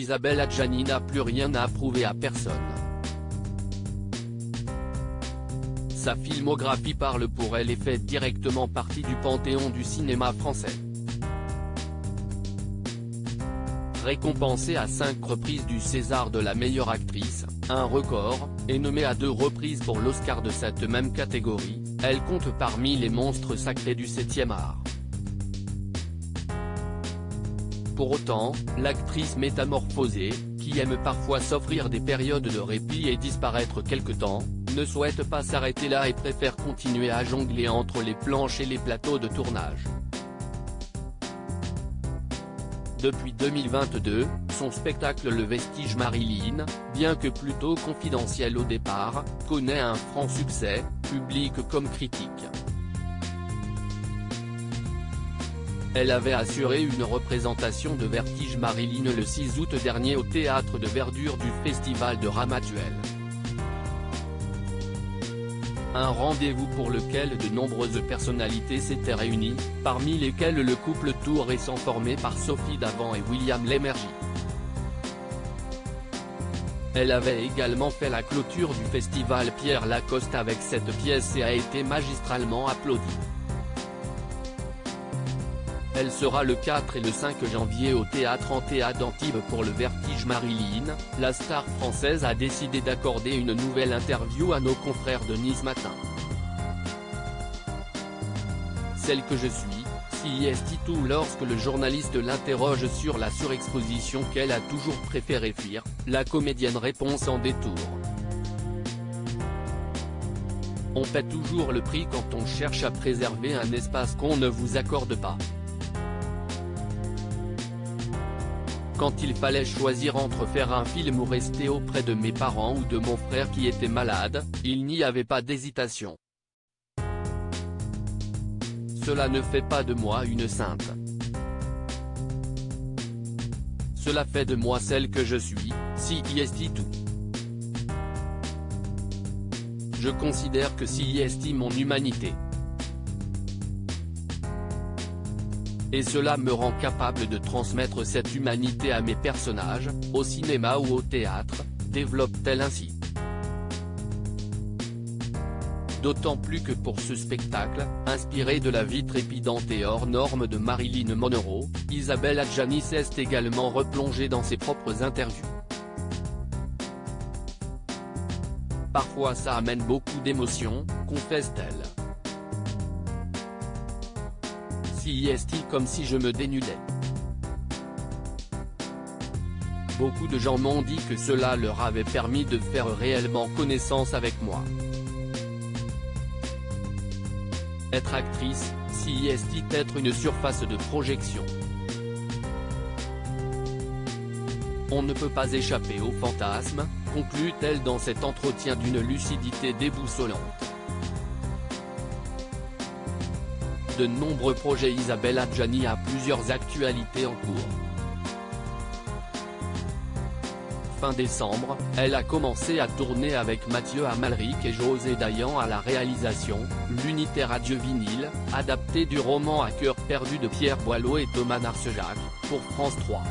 Isabelle Adjani n'a plus rien à prouver à personne. Sa filmographie parle pour elle et fait directement partie du panthéon du cinéma français. Récompensée à 5 reprises du César de la meilleure actrice, un record, et nommée à 2 reprises pour l'Oscar de cette même catégorie, elle compte parmi les monstres sacrés du 7e art. Pour autant, l'actrice métamorphosée, qui aime parfois s'offrir des périodes de répit et disparaître quelque temps, ne souhaite pas s'arrêter là et préfère continuer à jongler entre les planches et les plateaux de tournage. Depuis 2022, son spectacle Le Vestige Marilyn, bien que plutôt confidentiel au départ, connaît un franc succès, public comme critique. Elle avait assuré une représentation de Vertige Marilyn le 6 août dernier au Théâtre de Verdure du Festival de Ramatuelle. Un rendez-vous pour lequel de nombreuses personnalités s'étaient réunies, parmi lesquelles le couple tout récent formé par Sophie Davant et William Lémergie. Elle avait également fait la clôture du festival Pierre Lacoste avec cette pièce et a été magistralement applaudie. Elle sera le 4 et le 5 janvier au Théâtre Antea d'Antibes pour le Vertige Marilyn. La star française a décidé d'accorder une nouvelle interview à nos confrères de Nice Matin. Celle que je suis, CIST2 lorsque le journaliste l'interroge sur la surexposition qu'elle a toujours préféré fuir, la comédienne répond sans détour. On paie toujours le prix quand on cherche à préserver un espace qu'on ne vous accorde pas. Quand il fallait choisir entre faire un film ou rester auprès de mes parents ou de mon frère qui était malade, il n'y avait pas d'hésitation. Cela ne fait pas de moi une sainte. Cela fait de moi celle que je suis, CIST2. Je considère que CIST mon humanité. Et cela me rend capable de transmettre cette humanité à mes personnages, au cinéma ou au théâtre, développe-t-elle ainsi. D'autant plus que pour ce spectacle, inspiré de la vie trépidante et hors norme de Marilyn Monroe, Isabelle Adjani s'est également replongée dans ses propres interviews. Parfois ça amène beaucoup d'émotions, confesse-t-elle. CIST comme si je me dénudais. Beaucoup de gens m'ont dit que cela leur avait permis de faire réellement connaissance avec moi. Être actrice, CIST être une surface de projection. On ne peut pas échapper au fantasme, conclut-elle dans cet entretien d'une lucidité déboussolante. De nombreux projets. Isabelle Adjani a plusieurs actualités en cours. Fin décembre, elle a commencé à tourner avec Mathieu Amalric et José Dayan à la réalisation, l'unitaire Adieu vinyle, adapté du roman À cœur perdu de Pierre Boileau et Thomas Narcejac, pour France 3.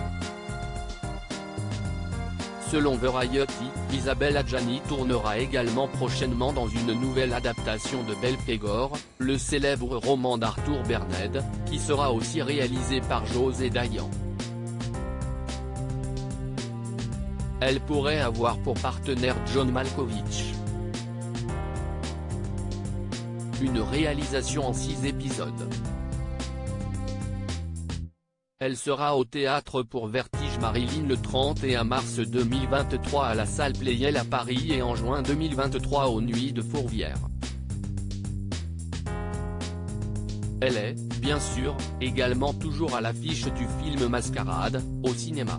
Selon Variety, Isabelle Adjani tournera également prochainement dans une nouvelle adaptation de Belphégor, le célèbre roman d'Arthur Berned, qui sera aussi réalisé par José Dayan. Elle pourrait avoir pour partenaire John Malkovich. Une réalisation en 6 épisodes. Elle sera au théâtre pour Vertige Marilyn le 31 mars 2023 à la salle Pleyel à Paris et en juin 2023 aux Nuits de Fourvière. Elle est, bien sûr, également toujours à l'affiche du film Mascarade, au cinéma.